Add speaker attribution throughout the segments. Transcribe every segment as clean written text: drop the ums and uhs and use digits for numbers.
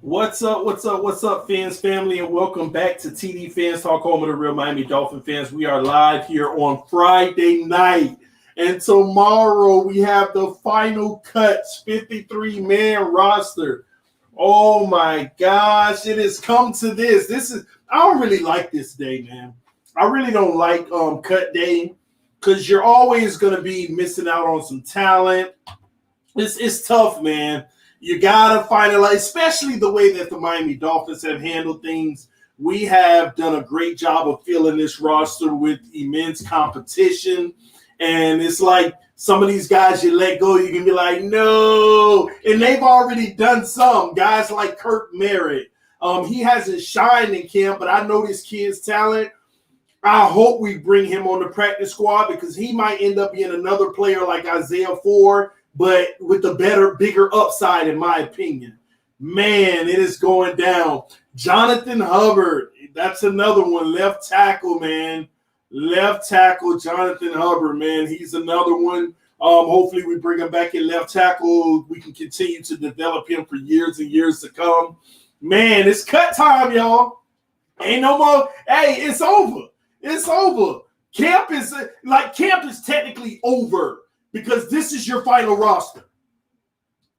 Speaker 1: What's up? What's up, fans, family, and welcome back to TD Fans Talk, home of the real Miami Dolphin fans. We are live here on Friday night, and tomorrow we have the final cuts, 53-man roster. Oh my gosh, it has come to this. I don't really like this day, man. I really don't like cut day because you're always going to be missing out on some talent. It's tough, man. You gotta finalize, especially the way that the Miami Dolphins have handled things. We have done a great job of filling this roster with immense competition, and it's like some of these guys you let go, you can be like, no, and they've already done some. Guys like Kirk Merritt, he hasn't shined in camp, but I know this kid's talent. I hope we bring him on the practice squad because he might end up being another player like Isaiah Ford, but with the bigger upside, in my opinion. Man, it is going down. Jonathan Hubbard, that's another one. Left tackle, man. Left tackle, Jonathan Hubbard, man. He's another one. Hopefully we bring him back in left tackle. We can continue to develop him for years and years to come. Man, it's cut time, y'all. Ain't no more. Hey, it's over. It's over. Camp is technically over, because this is your final roster.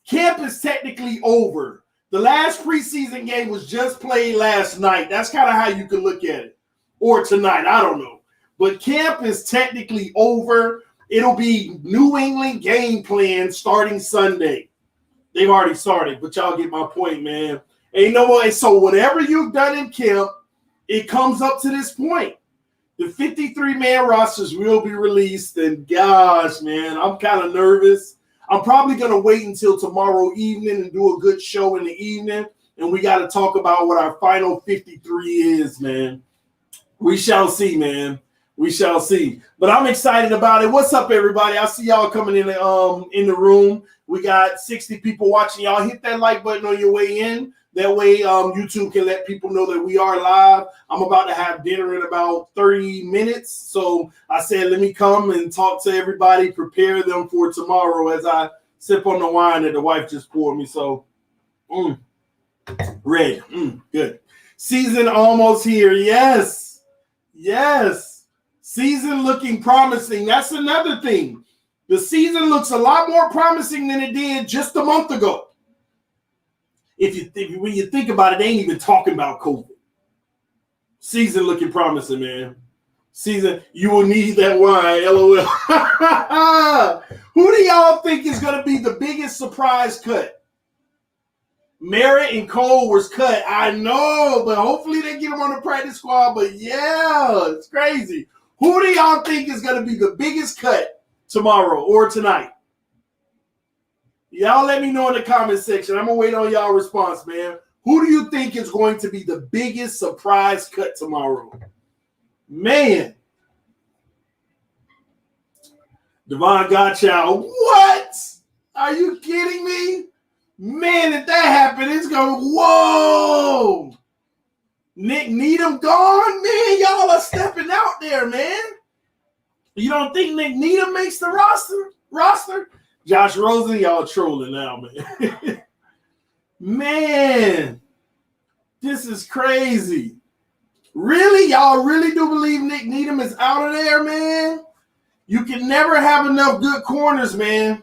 Speaker 1: Camp is technically over. The last preseason game was just played last night. That's kind of how you can look at it. Or tonight, I don't know. But camp is technically over. It'll be New England game plan starting Sunday. They've already started, but y'all get my point, man. Ain't no more. So whatever you've done in camp, it comes up to this point. The 53-man rosters will be released, and gosh, man, I'm kind of nervous. I'm probably going to wait until tomorrow evening and do a good show in the evening, and we got to talk about what our final 53 is, man. We shall see, man. We shall see. But I'm excited about it. What's up, everybody? I see y'all coming in the room. We got 60 people watching. Y'all hit that like button on your way in. That way, YouTube can let people know that we are live. I'm about to have dinner in about 30 minutes. So I said, let me come and talk to everybody, prepare them for tomorrow as I sip on the wine that the wife just poured me. So, red, good. Season almost here. Yes. Season looking promising. That's another thing. The season looks a lot more promising than it did just a month ago. When you think about it, they ain't even talking about COVID. Season looking promising, man. Season, you will need that wine, LOL. Who do y'all think is going to be the biggest surprise cut? Merritt and Cole was cut. I know, but hopefully they get them on the practice squad. But yeah, it's crazy. Who do y'all think is going to be the biggest cut tomorrow or tonight? Y'all let me know in the comment section. I'm going to wait on y'all response, man. Who do you think is going to be the biggest surprise cut tomorrow? Man. Devon Gottschall. What? Are you kidding me? Man, if that happened, it's going to, whoa. Nick Needham gone? Man, y'all are stepping out there, man. You don't think Nick Needham makes the roster? Josh Rosen, y'all trolling now, man. Man, this is crazy. Really? Y'all really do believe Nick Needham is out of there, man? You can never have enough good corners, man.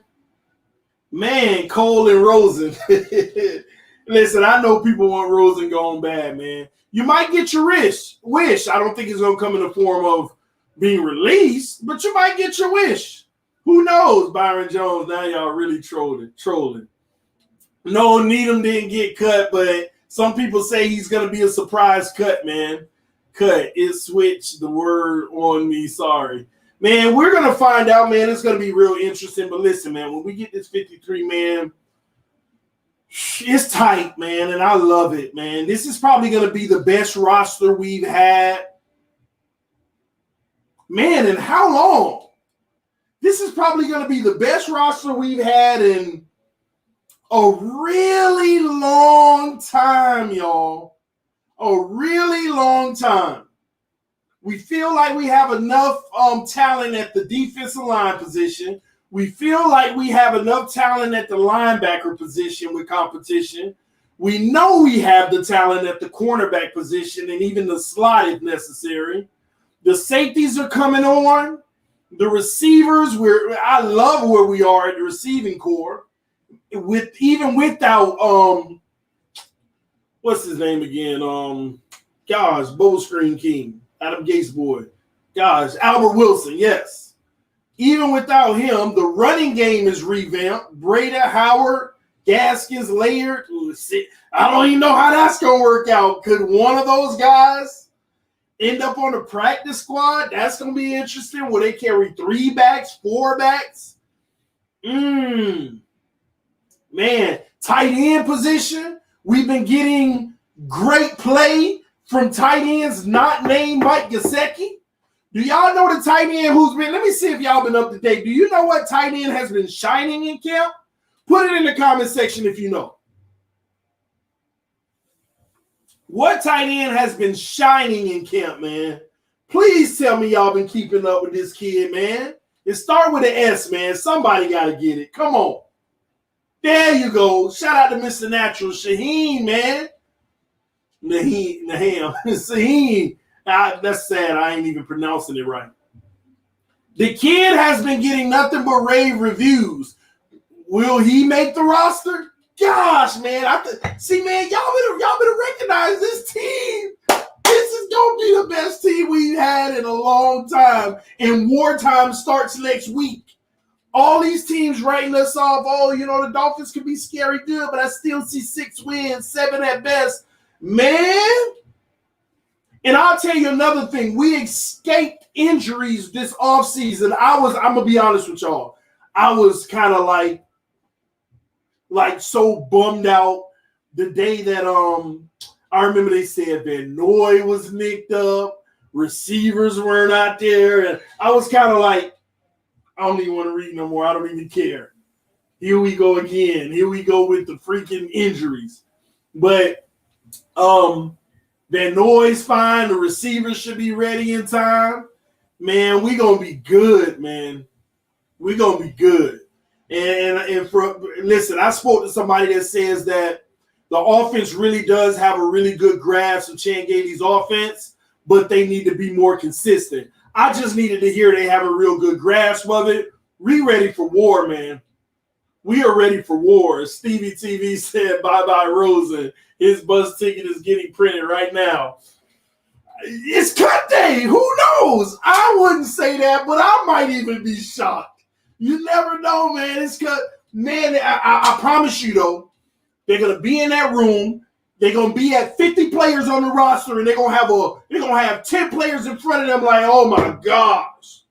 Speaker 1: Man, Cole and Rosen. Listen, I know people want Rosen gone bad, man. You might get your wish. I don't think it's going to come in the form of being released, but you might get your wish. Who knows, Byron Jones? Now y'all really trolling. No, Needham didn't get cut, but some people say he's going to be a surprise cut, man. Cut. It switched the word on me. Sorry. Man, we're going to find out, man. It's going to be real interesting. But listen, man, when we get this 53-man, it's tight, man, and I love it, man. This is probably going to be the best roster we've had. Man, and how long? This is probably going to be the best roster we've had in a really long time, y'all. A really long time. We feel like we have enough talent at the defensive line position. We feel like we have enough talent at the linebacker position with competition. We know we have the talent at the cornerback position and even the slot if necessary. The safeties are coming on. The receivers, I love where we are at the receiving core. Even without what's his name again? Bowl Screen King, Adam Gates' boy. Albert Wilson, yes. Even without him, the running game is revamped. Breda, Howard, Gaskins, Laird. I don't even know how that's going to work out. Could one of those guys end up on the practice squad? That's going to be interesting. Will they carry 3 backs, 4 backs? Man, tight end position. We've been getting great play from tight ends not named Mike Gesicki. Do y'all know the tight end who's been? Let me see if y'all been up to date. Do you know what tight end has been shining in camp? Put it in the comment section if you know. What tight end has been shining in camp, man? Please tell me y'all been keeping up with this kid, man. It start with an S, man. Somebody got to get it. Come on. There you go. Shout out to Mr. Natural Shaheen, man. Shaheen. That's sad. I ain't even pronouncing it right. The kid has been getting nothing but rave reviews. Will he make the roster? Gosh, man. Man, y'all better recognize this team. This is going to be the best team we've had in a long time. And wartime starts next week. All these teams writing us off. Oh, the Dolphins could be scary good, but I still see 6 wins, 7 at best. Man. And I'll tell you another thing. We escaped injuries this offseason. I'm going to be honest with y'all. I was kind of like so bummed out the day that I remember they said Van Noy was nicked up, receivers weren't out there, and I was kind of like, I don't even want to read no more. I don't even care. Here we go again. Here we go with the freaking injuries. But Van Noy's fine. The receivers should be ready in time. Man, we gonna be good, man. We gonna be good. Listen, I spoke to somebody that says that the offense really does have a really good grasp of Chan Gailey's offense, but they need to be more consistent. I just needed to hear they have a real good grasp of it. We ready for war, man. We are ready for war. Stevie TV said, bye-bye, Rosen. His bus ticket is getting printed right now. It's cut day. Who knows? I wouldn't say that, but I might even be shocked. You never know, man. It's cut. Man, I promise you, though, they're going to be in that room. They're going to be at 50 players on the roster, and they're going to have 10 players in front of them like, oh, my gosh.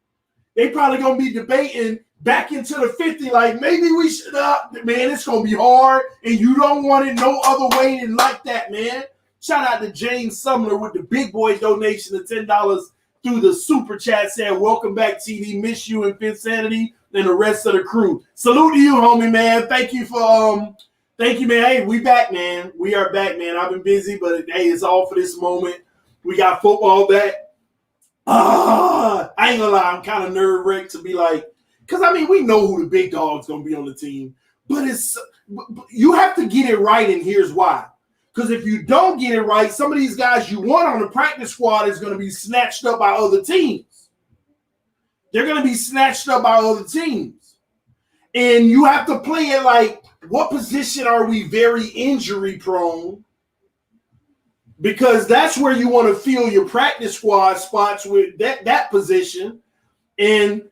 Speaker 1: They probably going to be debating back into the 50 like, maybe we should man, it's going to be hard, and you don't want it no other way than like that, man. Shout out to James Sumner with the big boy donation of $10 through the super chat saying, welcome back, TD. Miss you and Finsanity and the rest of the crew. Salute to you, homie, man. Thank you, man. Hey, we back, man. We are back, man. I've been busy, but hey, it's all for this moment. We got football back. I ain't gonna lie, I'm kind of nerve-wracked to be like, because, we know who the big dog's going to be on the team, but you have to get it right, and here's why. Because if you don't get it right, some of these guys you want on the practice squad is going to be snatched up by other teams. They're going to be snatched up by other teams. And you have to play it like, what position are we very injury prone? Because that's where you want to fill your practice squad spots with that position. And,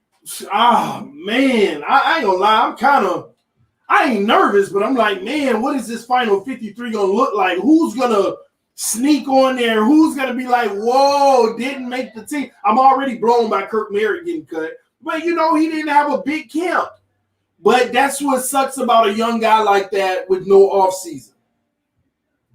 Speaker 1: man, I ain't gonna lie. I ain't nervous, but I'm like, man, what is this final 53 going to look like? Who's going to sneak on there? Who's going to be like, whoa, didn't make the team? I'm already blown by Kirk Merritt getting cut. But, he didn't have a big camp. But that's what sucks about a young guy like that with no offseason.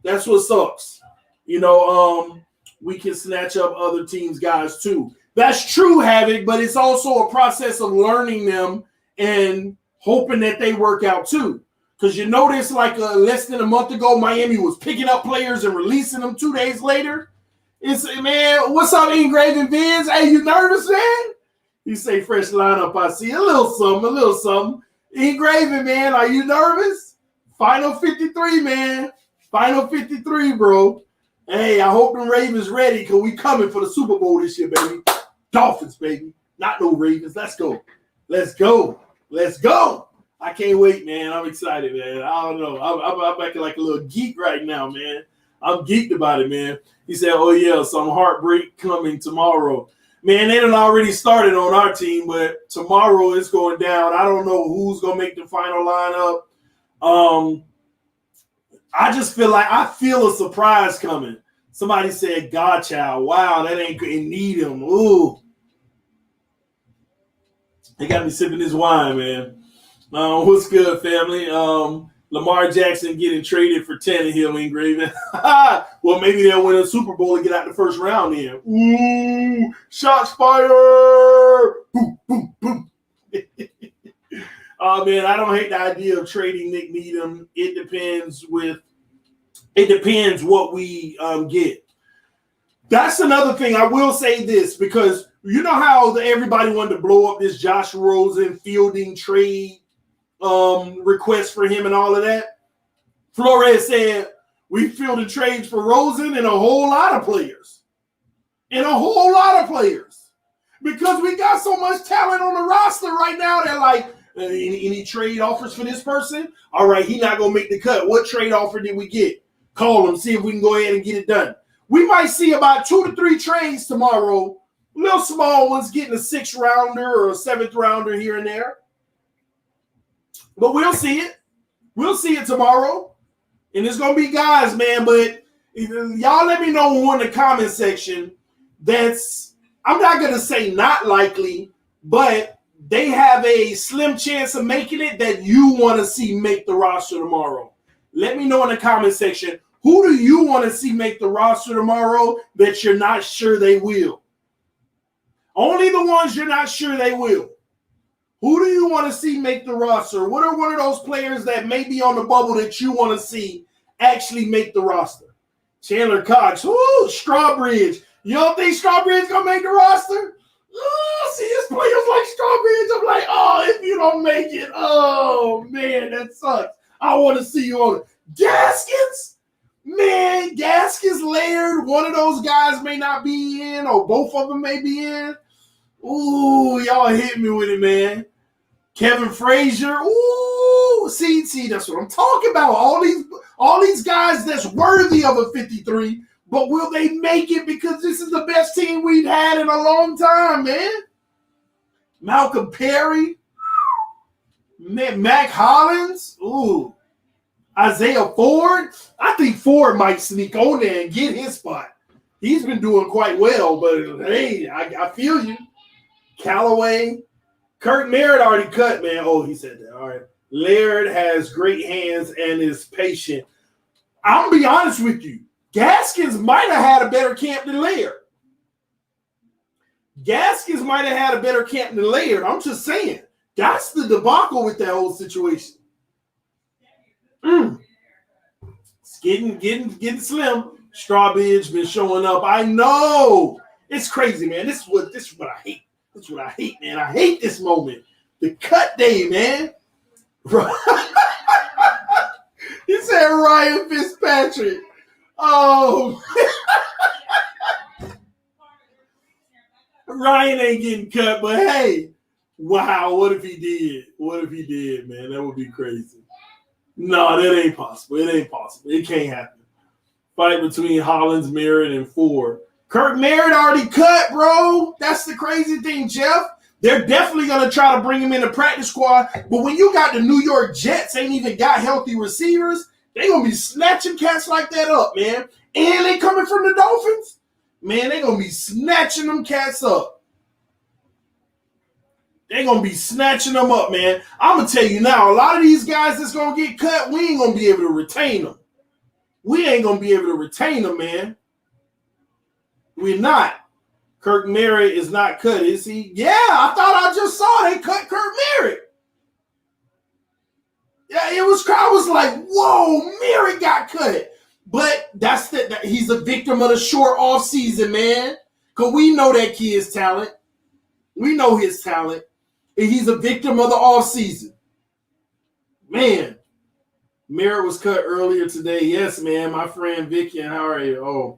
Speaker 1: That's what sucks. We can snatch up other teams' guys too. That's true, Havoc, but it's also a process of learning them and hoping that they work out too. Because you notice less than a month ago, Miami was picking up players and releasing them 2 days later. Man, what's up, Engraving Vince? Hey, you nervous, man? You say fresh lineup, I see. A little something. Engraving, man, are you nervous? Final 53, man. Final 53, bro. Hey, I hope the Ravens ready because we coming for the Super Bowl this year, baby. Dolphins, baby. Not no Ravens. Let's go. Let's go. Let's go. I can't wait, man. I'm excited, man. I don't know. I'm acting like a little geek right now, man. I'm geeked about it, man. He said, oh, yeah, some heartbreak coming tomorrow. Man, they done already started on our team, but tomorrow it's going down. I don't know who's going to make the final lineup. I just feel like I feel a surprise coming. Somebody said, Godchild. Wow, that ain't good. Need him. Ooh. They got me sipping this wine, man. What's good, family? Lamar Jackson getting traded for Tannehill engraving. Well, maybe they'll win a Super Bowl and get out the first round then. Ooh, shots fired. Boom, boom, boom. Oh, man, I don't hate the idea of trading Nick Needham. It depends what we get. That's another thing. I will say this because you know how everybody wanted to blow up this Josh Rosen fielding trade request for him and all of that. Flores said we fielded trades for Rosen and a whole lot of players. Because we got so much talent on the roster right now. They're like, any trade offers for this person? All right, he's not going to make the cut. What trade offer did we get? Call him, see if we can go ahead and get it done. We might see about 2 to 3 trades tomorrow. Little small ones getting a 6th rounder or a 7th rounder here and there. But we'll see it. We'll see it tomorrow. And it's going to be guys, man. But y'all let me know in the comment section that's, I'm not going to say not likely, but they have a slim chance of making it that you want to see make the roster tomorrow. Let me know in the comment section, who do you want to see make the roster tomorrow that you're not sure they will? Only the ones you're not sure they will. Who do you want to see make the roster? What are one of those players that may be on the bubble that you want to see actually make the roster? Chandler Cox. Ooh, Strawbridge. You don't think Strawbridge going to make the roster? Oh, see, his players like Strawbridge. I'm like, oh, if you don't make it, oh, man, that sucks. I want to see you on it. Gaskins? Man, Gaskins, Laird, one of those guys may not be in, or both of them may be in. Ooh, y'all hit me with it, man. Kevin Frazier. Ooh, see, that's what I'm talking about. All these guys that's worthy of a 53, but will they make it because this is the best team we've had in a long time, man? Malcolm Perry. Mac Hollins. Ooh. Isaiah Ford. I think Ford might sneak on there and get his spot. He's been doing quite well, but hey, I feel you. Callaway. Kirk Merritt already cut, man. Oh, he said that. All right. Laird has great hands and is patient. I'm going to be honest with you. Gaskins might have had a better camp than Laird. I'm just saying. That's the debacle with that whole situation. It's getting slim. Strawbridge been showing up. I know. It's crazy, man. This is what I hate. That's what I hate, man. I hate this moment. The cut day, man. He said Ryan Fitzpatrick. Oh. Ryan ain't getting cut, but hey, wow, what if he did, man? That would be crazy. No, that ain't possible. It can't happen. Fight between Hollins, Merritt, and Ford. Kirk Merritt already cut, bro. That's the crazy thing, Jeff. They're definitely going to try to bring him in the practice squad. But when you got the New York Jets ain't even got healthy receivers, they going to be snatching cats like that up, man. And they coming from the Dolphins. Man, they going to be snatching them cats up. They're going to be snatching them up, man. I'm going to tell you now, a lot of these guys that's going to get cut, we ain't going to be able to retain them. We ain't going to be able to retain them, man. We're not. Kirk Merritt is not cut, is he? Yeah, I thought I just saw they cut Kirk Merritt. Yeah, I was like, whoa, Merritt got cut. But that's he's a victim of the short off season, man. Because we know that kid's talent. We know his talent. And he's a victim of the off season. Man. Merritt was cut earlier today. Yes, man. My friend Vicky and how are you? Oh,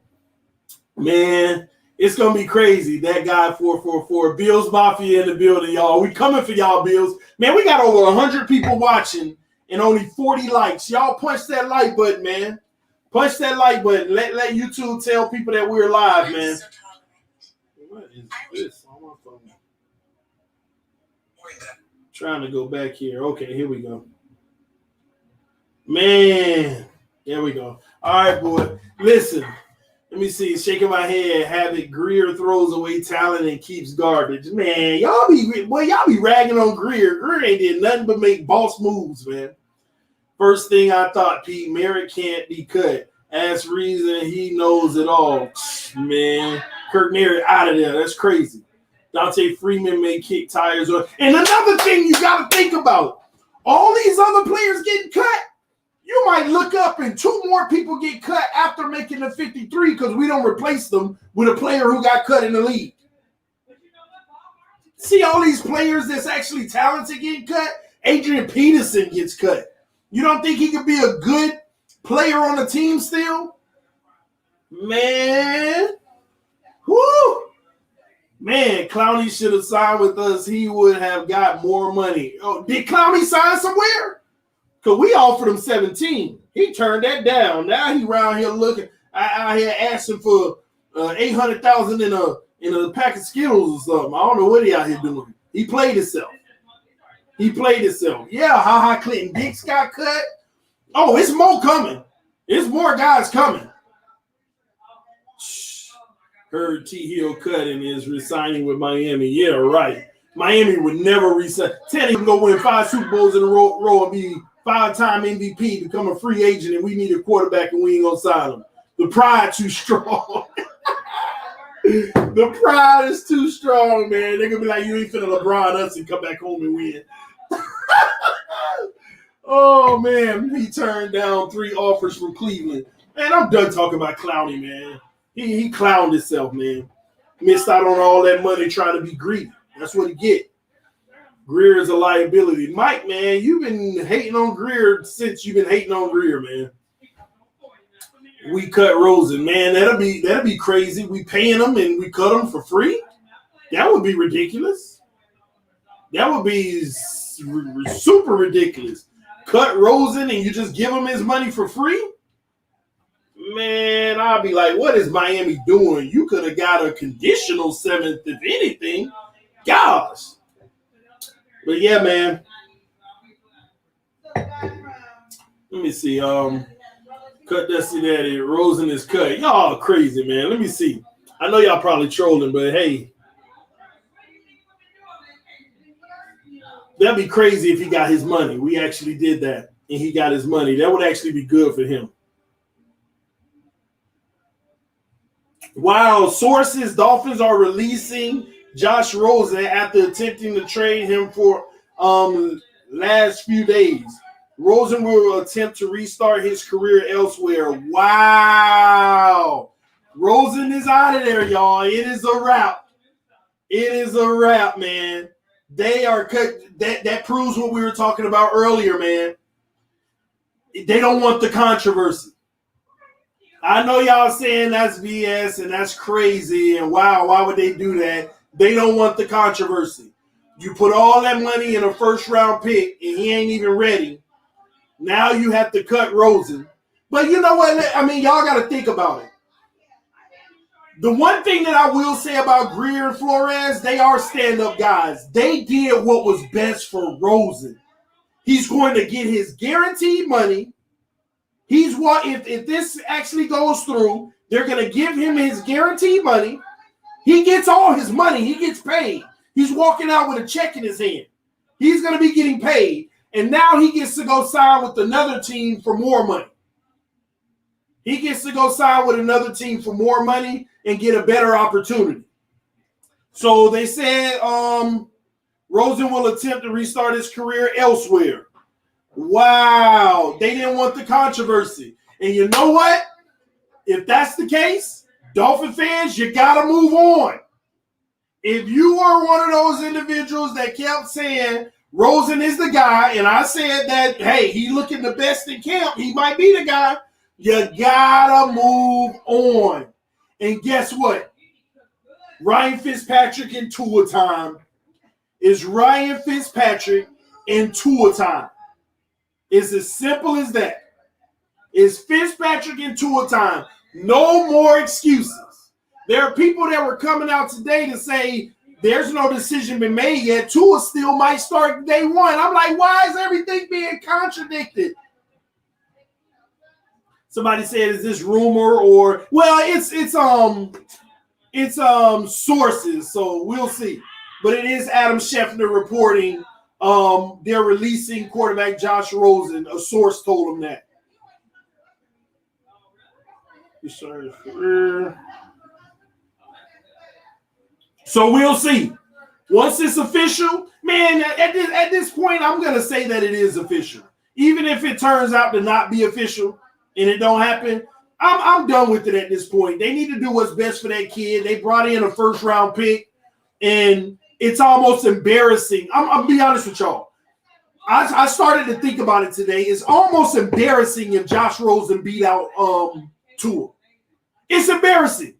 Speaker 1: man. It's going to be crazy. That guy 444. Bills Mafia in the building, y'all. We coming for y'all, Bills. Man, we got over 100 people watching and only 40 likes. Y'all punch that like button, man. Punch that like button. Let YouTube tell people that we're live, man. What is this on my phone? Trying to go back here. Okay, here we go. Man, there we go. All right, boy. Listen. Let me see. Shaking my head. Havoc. Greer throws away talent and keeps garbage. Man, y'all be ragging on Greer. Greer ain't did nothing but make boss moves, man. First thing I thought, Pete, Merritt can't be cut. Ask reason he knows it all. Man, Kirk Merritt out of there. That's crazy. Dante Freeman may kick tires on. And another thing you got to think about, all these other players getting cut. You might look up and 2 more people get cut after making the 53 because we don't replace them with a player who got cut in the league. See all these players that's actually talented getting cut? Adrian Peterson gets cut. You don't think he could be a good player on the team still? Man. Whoo. Man, Clowney should have signed with us. He would have got more money. Oh, did Clowney sign somewhere? Because we offered him 17. He turned that down. Now he around here looking. I here asking for $800,000 in a pack of Skittles or something. I don't know what he out here doing. He played himself. Yeah, Ha Clinton Dix got cut. Oh, it's more coming. It's more guys coming. Heard T. Hill cut and is resigning with Miami. Yeah, right. Miami would never resign. Teddy can go win 5 Super Bowls in a row and be 5-time MVP, become a free agent, and we need a quarterback and we ain't gonna sign him. The pride too strong. The pride is too strong, man. They're gonna be like, you ain't finna LeBron us and come back home and win. Oh man, he turned down 3 offers from Cleveland. Man, I'm done talking about Clowney, man. He clowned himself, man. Missed out on all that money trying to be greedy. That's what he get. Greer is a liability. Mike, man, you've been hating on Greer since you've been hating on Greer, man. We cut Rosen, man. That'll be crazy. We paying him and we cut him for free? That would be ridiculous. That would be super ridiculous. Cut Rosen and you just give him his money for free? Man, I'll be like, what is Miami doing? You could have got a conditional 7th, if anything. Gosh. But yeah, man. Let me see. Cut Dusty Daddy. Rosen is cut. Y'all crazy, man. Let me see. I know y'all probably trolling, but hey. That'd be crazy if he got his money. We actually did that, and he got his money. That would actually be good for him. Wow, sources, Dolphins are releasing Josh Rosen after attempting to trade him for last few days. Rosen will attempt to restart his career elsewhere. Wow. Rosen is out of there, y'all. It is a wrap. It is a wrap, man. They are cut. That proves what we were talking about earlier, man. They don't want the controversy. I know y'all saying that's BS and that's crazy and wow, why would they do that? They don't want the controversy. You put all that money in a first-round pick and he ain't even ready. Now you have to cut Rosen. But you know what? I mean, y'all got to think about it. The one thing that I will say about Greer and Flores, they are stand-up guys. They did what was best for Rosen. He's going to get his guaranteed money. He's what if this actually goes through, they're going to give him his guaranteed money. He gets all his money. He gets paid. He's walking out with a check in his hand. He's going to be getting paid. And now he gets to go sign with another team for more money. He gets to go sign with another team for more money and get a better opportunity. So they said Rosen will attempt to restart his career elsewhere. Wow. They didn't want the controversy. And you know what? If that's the case, Dolphin fans, you got to move on. If you are one of those individuals that kept saying Rosen is the guy, and I said that, hey, he looking the best in camp. He might be the guy. You gotta move on. And guess what? Ryan Fitzpatrick in Tua time is Ryan Fitzpatrick in Tua time. It's as simple as that. It's Fitzpatrick in Tua time. No more excuses. There are people that were coming out today to say there's no decision been made yet. Tua still might start day one. I'm like, why is everything being contradicted? Somebody said, is this rumor or it's sources, so we'll see. But it is Adam Schefter reporting they're releasing quarterback Josh Rosen. A source told him that. So we'll see. Once it's official, man, at this point, I'm going to say that it is official. Even if it turns out to not be official and it don't happen, I'm done with it at this point. They need to do what's best for that kid. They brought in a first-round pick, and it's almost embarrassing. I'll be honest with y'all. I started to think about it today. It's almost embarrassing if Josh Rosen beat out Tua. It's embarrassing.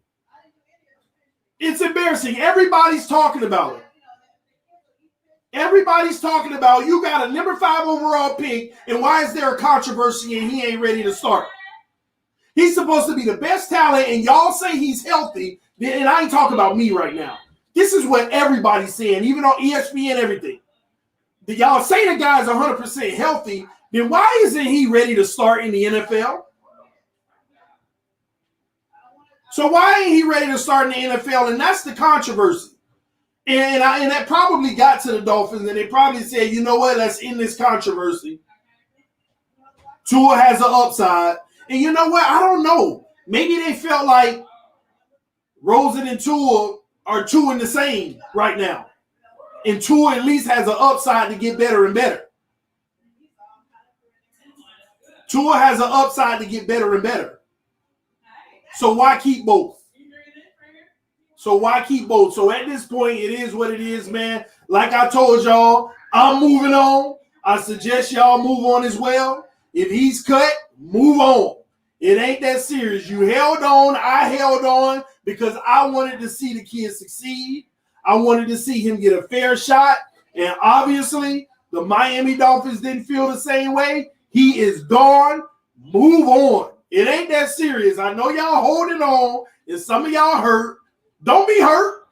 Speaker 1: It's embarrassing. Everybody's talking about it. Everybody's talking about you got a number 5 overall pick, and why is there a controversy and he ain't ready to start? He's supposed to be the best talent, and y'all say he's healthy, and I ain't talking about me right now. This is what everybody's saying, even on ESPN and everything. Y'all say the guy's 100% healthy, then why isn't he ready to start in the NFL? So why ain't he ready to start in the NFL? And that's the controversy. And that probably got to the Dolphins, and they probably said, you know what, let's end this controversy. Tua has an upside. And you know what? I don't know. Maybe they felt like Rosen and Tua are two in the same right now. And Tua at least has an upside to get better and better. Tua has an upside to get better and better. So why keep both? So at this point, it is what it is, man. Like I told y'all, I'm moving on. I suggest y'all move on as well. If he's cut, move on. It ain't that serious. You held on. I held on because I wanted to see the kid succeed. I wanted to see him get a fair shot. And obviously, the Miami Dolphins didn't feel the same way. He is gone. Move on. It ain't that serious. I know y'all holding on, and some of y'all hurt. Don't be hurt.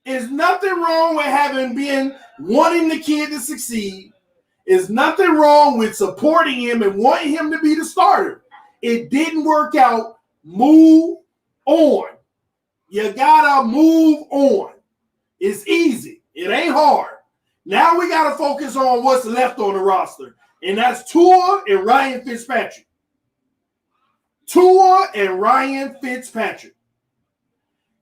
Speaker 1: There's nothing wrong with wanting the kid to succeed. There's nothing wrong with supporting him and wanting him to be the starter. It didn't work out. Move on. You gotta move on. It's easy. It ain't hard. Now we gotta focus on what's left on the roster, and that's Tua and Ryan Fitzpatrick. Tua and Ryan Fitzpatrick.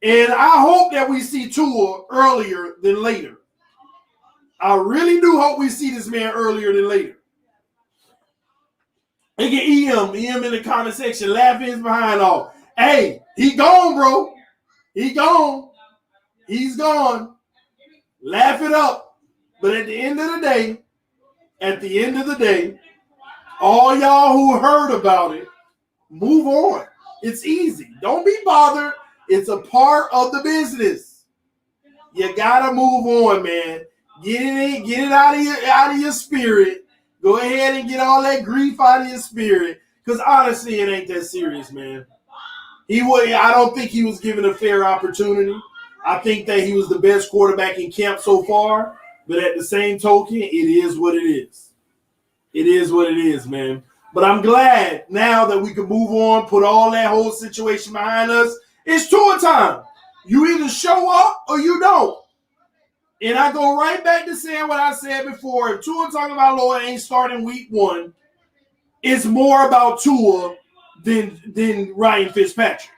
Speaker 1: And I hope that we see Tua earlier than later. I really do hope we see this man earlier than later. And get EM in the comment section, laughing his behind off. Hey, he gone, bro. He gone. He's gone. Laugh it up. But at the end of the day, all y'all who heard about it, move on. It's easy. Don't be bothered. It's a part of the business. You gotta move on, man. Get it out of your spirit. Go ahead and get all that grief out of your spirit. Because honestly, it ain't that serious, man. I don't think he was given a fair opportunity. I think that he was the best quarterback in camp so far. But at the same token, it is what it is. It is what it is, man. But I'm glad now that we can move on, put all that whole situation behind us. It's Tua time. You either show up or you don't. And I go right back to saying what I said before. If Tua Tagovailoa ain't starting week 1, it's more about Tua than Ryan Fitzpatrick.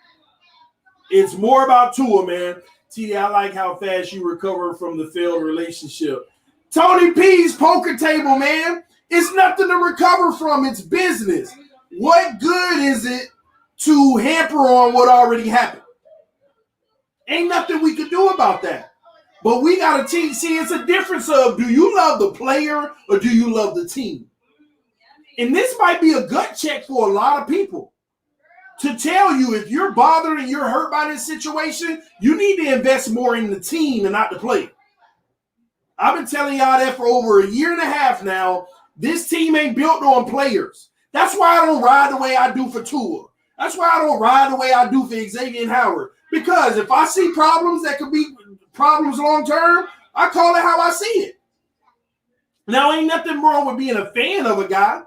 Speaker 1: It's more about Tua, man. TD, I like how fast you recover from the failed relationship. Tony P's poker table, man. It's nothing to recover from. It's business. What good is it to hamper on what already happened? Ain't nothing we could do about that. But we got to teach. See, it's a difference of, do you love the player or do you love the team? And this might be a gut check for a lot of people to tell you, if you're bothered and you're hurt by this situation, you need to invest more in the team and not the player. I've been telling y'all that for over a year and a half now. This team ain't built on players. That's why I don't ride the way I do for Tua. That's why I don't ride the way I do for Xavier Howard. Because if I see problems that could be problems long term, I call it how I see it. Now, ain't nothing wrong with being a fan of a guy.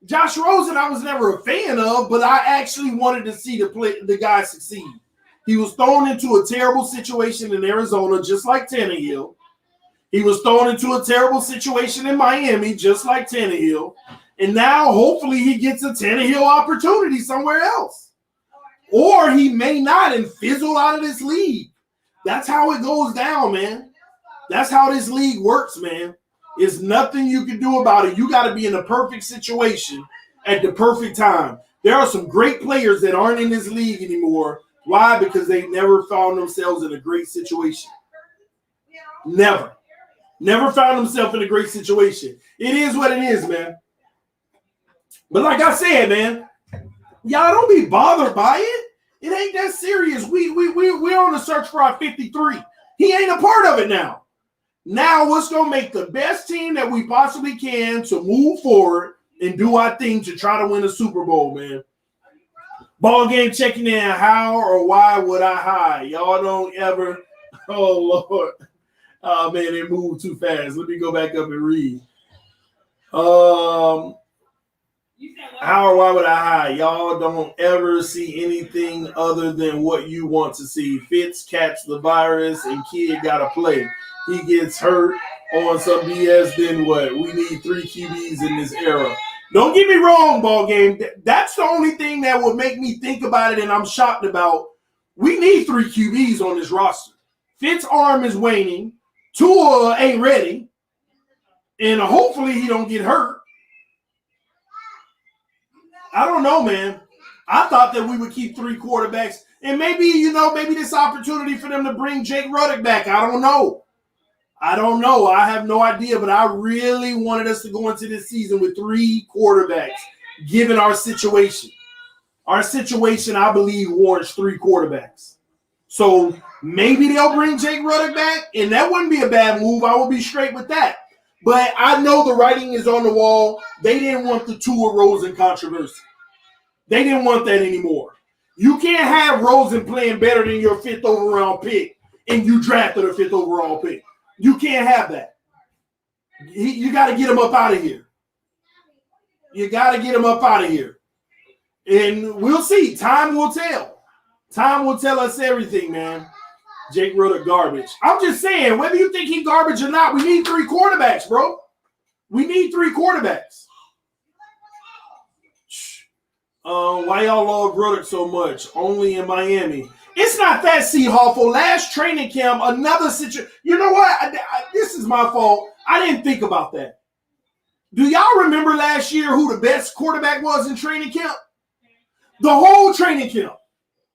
Speaker 1: Josh Rosen, I was never a fan of, but I actually wanted to see the guy succeed. He was thrown into a terrible situation in Arizona, just like Tannehill. He was thrown into a terrible situation in Miami, just like Tannehill. And now, hopefully, he gets a Tannehill opportunity somewhere else. Or he may not and fizzle out of this league. That's how it goes down, man. That's how this league works, man. There's nothing you can do about it. You got to be in the perfect situation at the perfect time. There are some great players that aren't in this league anymore. Why? Because they never found themselves in a great situation. Never found themselves in a great situation. It is what it is, man. But like I said, man, y'all don't be bothered by it. It ain't that serious. We're on the search for our 53. He ain't a part of it now. Now, what's going to make the best team that we possibly can to move forward and do our thing to try to win a Super Bowl, man? Ball game checking in. How or why would I hide? Y'all don't ever. Oh, Lord. Oh, man, it moved too fast. Let me go back up and read. How or why would I hide? Y'all don't ever see anything other than what you want to see. Fitz catch the virus and kid got to play. He gets hurt on some BS, then what? We need 3 QBs in this era. Don't get me wrong, ball game. That's the only thing that would make me think about it, and I'm shocked about. We need 3 QBs on this roster. Fitz's arm is waning. Tua ain't ready. And hopefully he don't get hurt. I don't know, man. I thought that we would keep 3 quarterbacks. And maybe this opportunity for them to bring Jake Ruddock back. I don't know. I have no idea, but I really wanted us to go into this season with 3 quarterbacks, given our situation. Our situation, I believe, warrants 3 quarterbacks. So maybe they'll bring Jake Ruddock back, and that wouldn't be a bad move. I will be straight with that. But I know the writing is on the wall. They didn't want the Tua Rosen controversy. They didn't want that anymore. You can't have Rosen playing better than your 5th overall pick, and you drafted a 5th overall pick. You can't have that. You got to get him up out of here. You got to get him up out of here. And we'll see. Time will tell. Time will tell us everything, man. Jake Ruddock garbage. I'm just saying, whether you think he's garbage or not, we need 3 quarterbacks, bro. We need 3 quarterbacks. Why y'all love Ruddock so much? Only in Miami. It's not that, Seahawful. Last training camp, another situation. You know what? This is my fault. I didn't think about that. Do y'all remember last year who the best quarterback was in training camp? The whole training camp.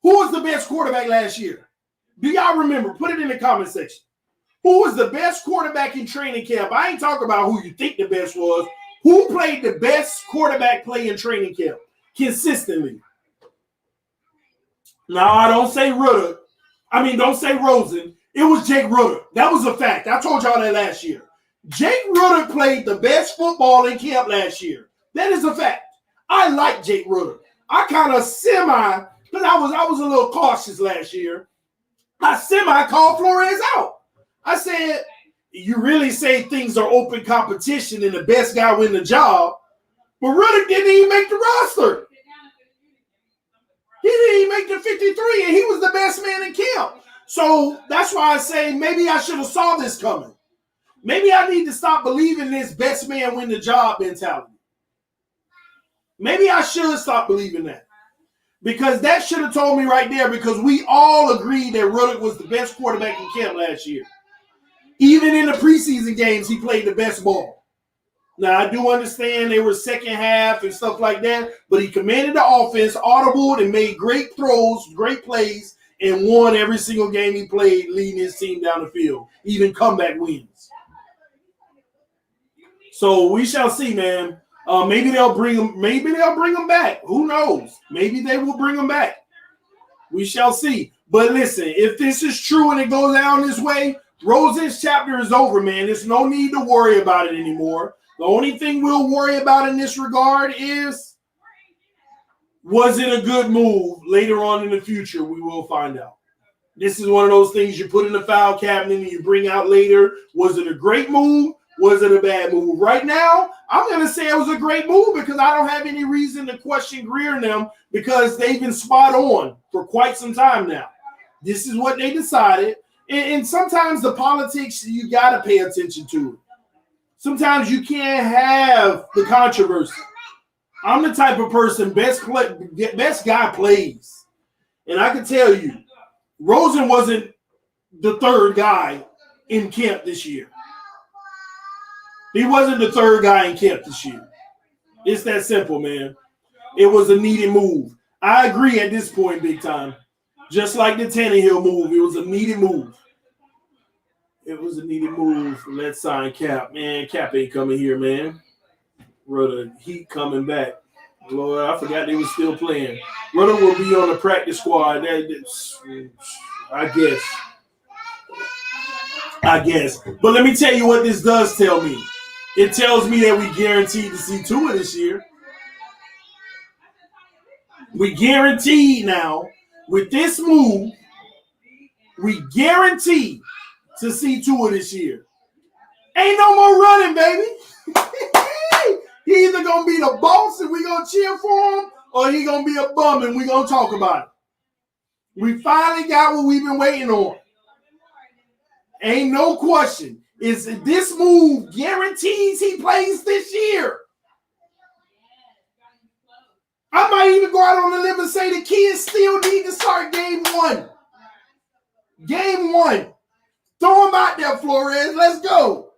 Speaker 1: Who was the best quarterback last year? Do y'all remember? Put it in the comment section. Who was the best quarterback in training camp? I ain't talking about who you think the best was. Who played the best quarterback play in training camp consistently? Now, I don't say Ruddock. Don't say Rosen. It was Jake Ruddock. That was a fact. I told y'all that last year. Jake Ruddock played the best football in camp last year. That is a fact. I like Jake Ruddock. I kind of because I was a little cautious last year. I called Flores out. I said, you really say things are open competition and the best guy win the job, but Ruddock didn't even make the roster. He didn't even make the 53, and he was the best man in camp. So that's why I say maybe I should have saw this coming. Maybe I need to stop believing this best man win the job mentality. Maybe I should stop believing that. Because that should have told me right there, because we all agreed that Ruddock was the best quarterback in camp last year. Even in the preseason games, he played the best ball. Now, I do understand they were second half and stuff like that, but he commanded the offense, audibled, and made great throws, great plays, and won every single game he played, leading his team down the field, even comeback wins. So we shall see, man. Maybe they'll bring him. Maybe they'll bring him back. Who knows? Maybe they will bring him back. We shall see. But listen, if this is true and it goes down this way, Rosen's chapter is over, man. There's no need to worry about it anymore. The only thing we'll worry about in this regard is, was it a good move? Later on in the future, we will find out. This is one of those things you put in the file cabinet and you bring out later. Was it a great move? Was it a bad move? Right now, I'm going to say it was a great move because I don't have any reason to question Greer and them because they've been spot on for quite some time now. This is what they decided. And sometimes the politics, you got to pay attention to it. Sometimes you can't have the controversy. I'm the type of person, best guy plays. And I can tell you, Rosen wasn't the third guy in camp this year. He wasn't the third guy in camp this year. It's that simple, man. It was a needed move. I agree at this point, big time. Just like the Tannehill move, it was a needed move. It was a needed move. Let's sign Cap. Man, Cap ain't coming here, man. Brother, Heat coming back. Lord, I forgot they were still playing. Brother will be on the practice squad. I guess. But let me tell you what this does tell me. It tells me that we guaranteed to see Tua this year. We guaranteed now, with this move, we guarantee to see Tua this year. Ain't no more running, baby. He either going to be the boss and we going to cheer for him, or he going to be a bum and we going to talk about it. We finally got what we've been waiting on. Ain't no question. Is this move guarantees he plays this year? I might even go out on a limb and say the kids still need to start game one. Game one. Throw him out there, Flores. Let's go.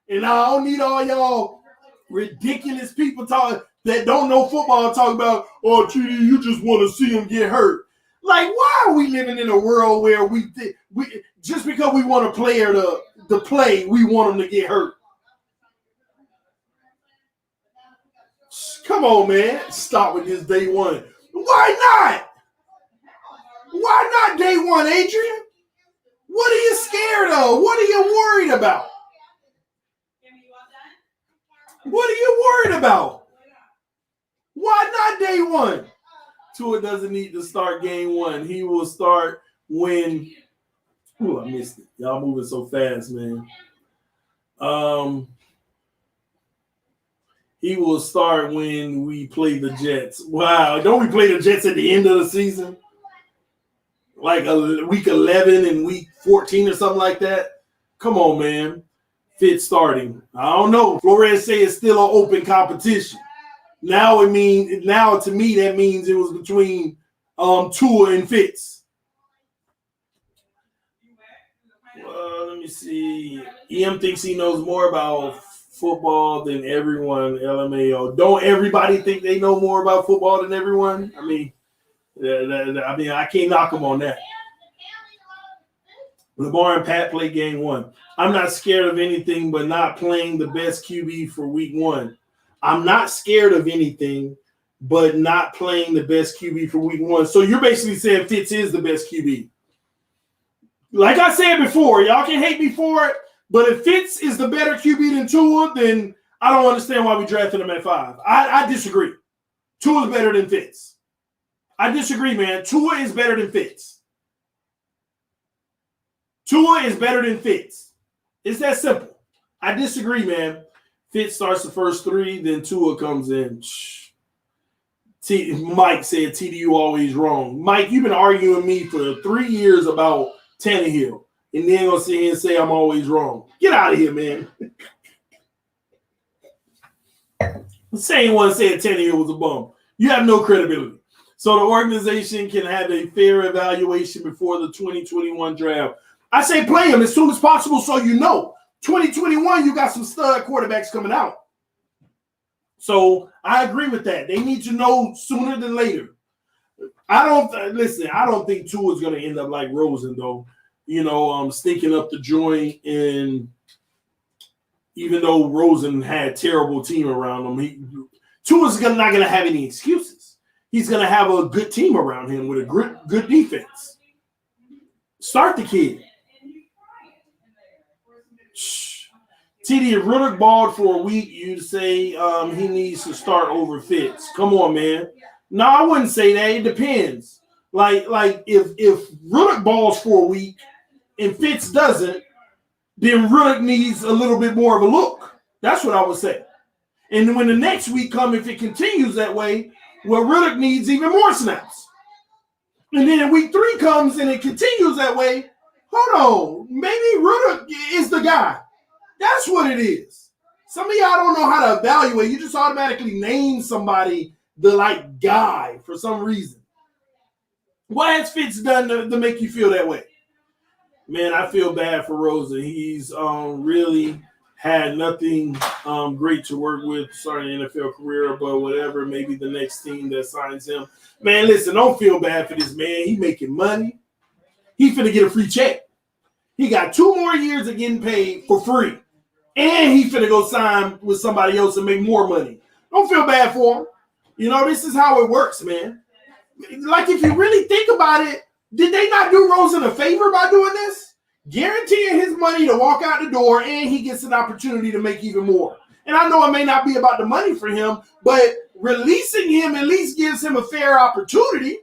Speaker 1: And I don't need all y'all ridiculous people that don't know football talk about, oh, TD, you just want to see him get hurt. Like, why are we living in a world where we just because we want a player to play, we want him to get hurt? Come on, man. Stop with this day one. Why not? Why not day one, Adrian? What are you scared of? What are you worried about? What are you worried about? Why not day one? Tua doesn't need to start game one. He will start when. Ooh, I missed it. Y'all moving so fast, man. He will start when we play the Jets. Wow. Don't we play the Jets at the end of the season? Like week 11 and week 14 or something like that? Come on, man. Fitz starting. I don't know. Flores say it's still an open competition. Now to me, that means it was between Tua and Fitz. Let me see. EM thinks he knows more about football than everyone. LMAO. Don't everybody think they know more about football than everyone? I mean, I can't knock them on that. Lamar and Pat play game one. I'm not scared of anything but not playing the best QB for week one. I'm not scared of anything but not playing the best QB for week one. So you're basically saying Fitz is the best QB. Like I said before, y'all can hate me for it, but if Fitz is the better QB than Tua, then I don't understand why we drafted him at 5. I disagree. Tua's better than Fitz. I disagree, man. Tua is better than Fitz. Tua is better than Fitz. It's that simple. I disagree, man. Fitz starts the first 3, then Tua comes in. Mike said, TD, you always wrong. Mike, you've been arguing with me for 3 years about Tannehill, and then gonna sit here and say I'm always wrong. Get out of here, man. The same one said Tannehill was a bum. You have no credibility. So the organization can have a fair evaluation before the 2021 draft. I say play him as soon as possible so you know. 2021, you got some stud quarterbacks coming out. So I agree with that. They need to know sooner than later. I don't think Tua is going to end up like Rosen, though. Stinking up the joint, and even though Rosen had a terrible team around him, Tua's not going to have any excuses. He's going to have a good team around him with a good defense. Start the kid. TD, if Riddick balled for a week, you'd say he needs to start over Fitz. Come on, man. No, I wouldn't say that. It depends. Like if Riddick balls for a week and Fitz doesn't, then Riddick needs a little bit more of a look. That's what I would say. And when the next week comes, if it continues that way, well, Riddick needs even more snaps. And then week 3 comes and it continues that way, hold on, maybe Riddick is the guy. That's what it is. Some of y'all don't know how to evaluate. You just automatically name somebody the guy for some reason. What has Fitz done to make you feel that way? Man, I feel bad for Rosen. He's really had nothing great to work with starting an NFL career, but whatever, maybe the next team that signs him. Man, listen, don't feel bad for this man. He making money. He finna get a free check. He got 2 more years of getting paid for free. And he finna go sign with somebody else and make more money. Don't feel bad for him. This is how it works, man. If you really think about it, did they not do Rosen a favor by doing this? Guaranteeing his money to walk out the door, and he gets an opportunity to make even more. And I know it may not be about the money for him, but releasing him at least gives him a fair opportunity.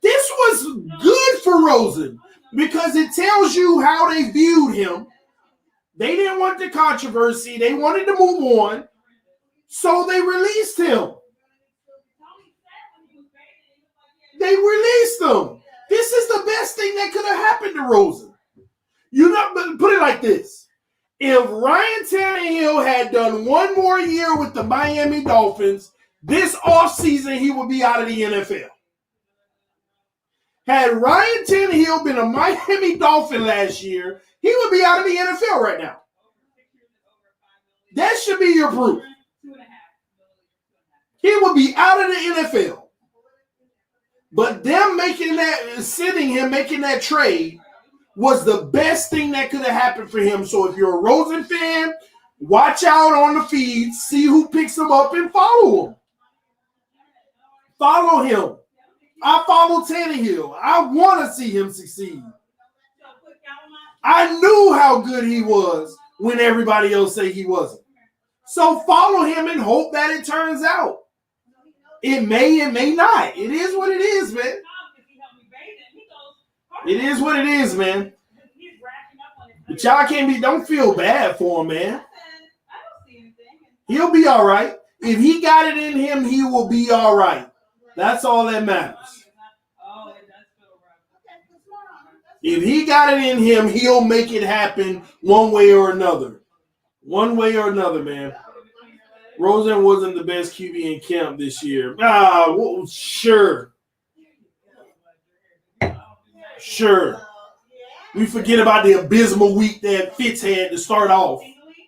Speaker 1: This was good for Rosen because it tells you how they viewed him. They didn't want the controversy. They wanted to move on, so they released him. They released him. This is the best thing that could have happened to Rosen. Put it like this. If Ryan Tannehill had done 1 more year with the Miami Dolphins, this offseason he would be out of the NFL. Had Ryan Tannehill been a Miami Dolphin last year, he would be out of the NFL right now. That should be your proof. He would be out of the NFL. But them making that trade was the best thing that could have happened for him. So if you're a Rosen fan, watch out on the feed, see who picks him up and follow him. Follow him. I follow Tannehill. I want to see him succeed. I knew how good he was when everybody else say he wasn't. So follow him and hope that it turns out. It may not. It is what it is, man. It is what it is, man. But y'all don't feel bad for him, man. He'll be all right. If he got it in him, he will be all right. That's all that matters. If he got it in him, he'll make it happen one way or another. One way or another, man. Rosen wasn't the best QB in camp this year. Well, sure. Sure. We forget about the abysmal week that Fitz had to start off.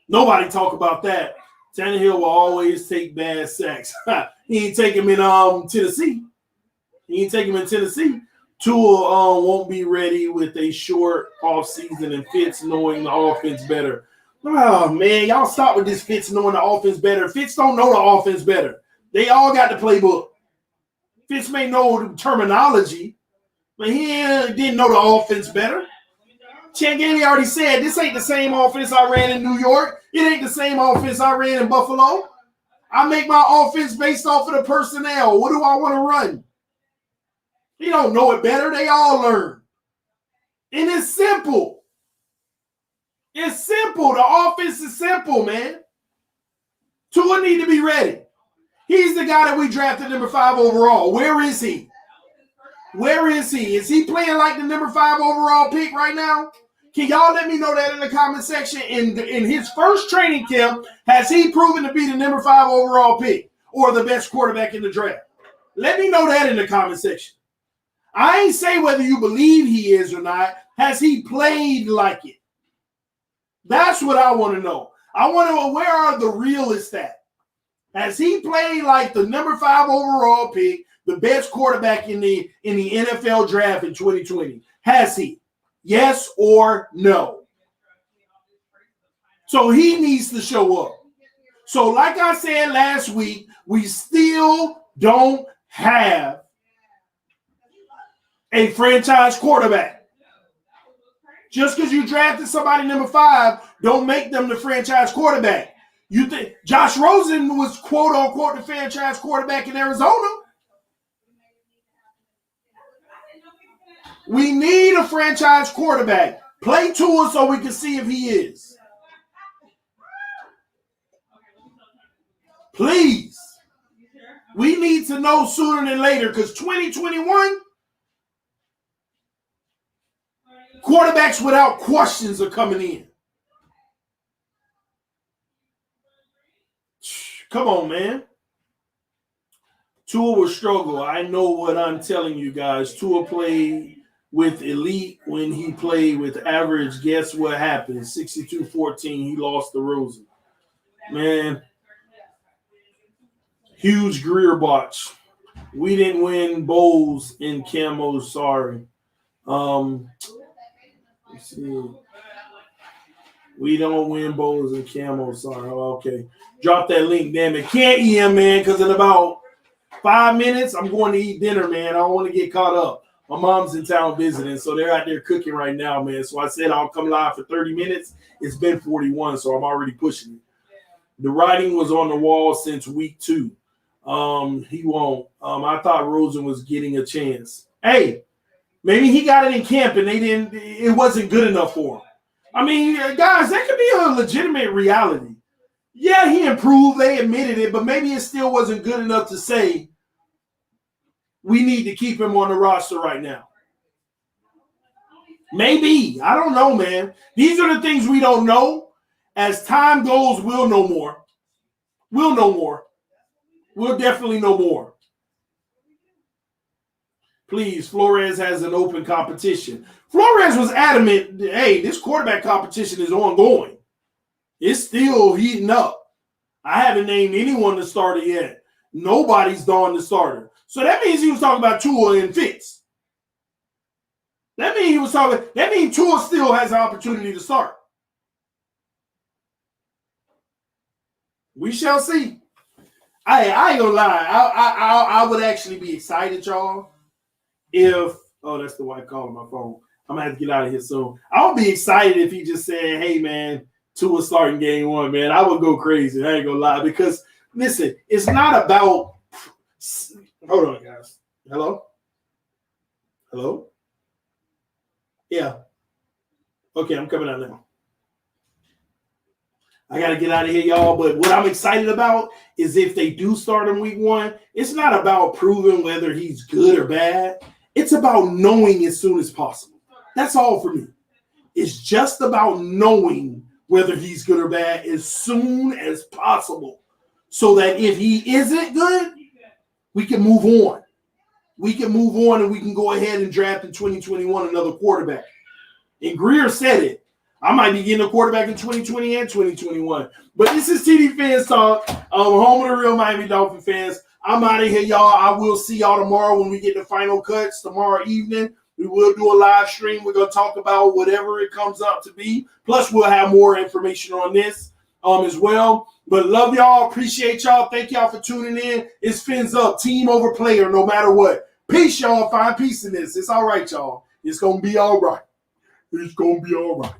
Speaker 1: Nobody talk about that. Tannehill will always take bad sacks. He ain't take him in Tennessee. Tua won't be ready with a short offseason and Fitz knowing the offense better. Oh, man, y'all stop with this Fitz knowing the offense better. Fitz don't know the offense better. They all got the playbook. Fitz may know the terminology, but he didn't know the offense better. Changani already said, this ain't the same offense I ran in New York. It ain't the same offense I ran in Buffalo. I make my offense based off of the personnel. What do I want to run? He don't know it better. They all learn. And it's simple. It's simple. The offense is simple, man. Tua need to be ready. He's the guy that we drafted number 5 overall. Where is he? Where is he? Is he playing like the number 5 overall pick right now? Can y'all let me know that in the comment section? In his first training camp, has he proven to be the number 5 overall pick or the best quarterback in the draft? Let me know that in the comment section. I ain't say whether you believe he is or not. Has he played like it? That's what I want to know. I want to know, where are the realists at? Has he played like the number 5 overall pick, the best quarterback in the NFL draft in 2020? Has he? Yes or no? So he needs to show up. So like I said last week, we still don't have a franchise quarterback. Just because you drafted somebody number 5, don't make them the franchise quarterback. You think Josh Rosen was quote unquote the franchise quarterback in Arizona? We need a franchise quarterback. Play Tua so we can see if he is. Please. We need to know sooner than later because 2021 quarterbacks without questions are coming in. Come on, man. Tua will struggle. I know what I'm telling you guys. Tua played with elite when he played with average. Guess what happened? 62-14. He lost to Rosen. Man. Huge Greer botch. We didn't win bowls in camos. Sorry. Let's see. We don't win bowls in camos. Sorry. Okay. Drop that link, damn it. Can't eat him, man, because in about 5 minutes, I'm going to eat dinner, man. I don't want to get caught up. My mom's in town visiting, so they're out there cooking right now, man. So I said I'll come live for 30 minutes. It's been 41, so I'm already pushing it. The writing was on the wall since week 2. He won't. I thought Rosen was getting a chance. Hey, maybe he got it in camp and it wasn't good enough for him. I mean, guys, that could be a legitimate reality. Yeah, he improved. They admitted it, but maybe it still wasn't good enough to say we need to keep him on the roster right now. Maybe. I don't know, man. These are the things we don't know. As time goes, we'll know more. We'll know more. We'll definitely know more. Please, Flores has an open competition. Flores was adamant, hey, this quarterback competition is ongoing. It's still heating up. I haven't named anyone the starter yet. Nobody's donned the starter. So that means he was talking about Tua and Fitz. That means Tua still has an opportunity to start. We shall see. I ain't gonna lie. I would actually be excited, y'all, if that's the wife calling my phone. I'm gonna have to get out of here soon. I would be excited if he just said, hey man, Tua starting game 1, man. I would go crazy. I ain't gonna lie. Because listen, it's not about hold on, guys. Hello? Hello? Yeah. Okay, I'm coming out now. I got to get out of here, y'all. But what I'm excited about is if they do start in week 1, it's not about proving whether he's good or bad. It's about knowing as soon as possible. That's all for me. It's just about knowing whether he's good or bad as soon as possible so that if he isn't good, we can move on. We can move on and we can go ahead and draft in 2021 another quarterback. And Greer said it. I might be getting a quarterback in 2020 and 2021. But this is TDPHINSTALK, home of the real Miami Dolphin fans. I'm out of here, y'all. I will see y'all tomorrow when we get the final cuts tomorrow evening. We will do a live stream. We're going to talk about whatever it comes up to be. Plus, we'll have more information on this as well. But love y'all. Appreciate y'all. Thank y'all for tuning in. It's Fins Up. Team over player no matter what. Peace, y'all. Find peace in this. It's all right, y'all. It's going to be all right. It's going to be all right.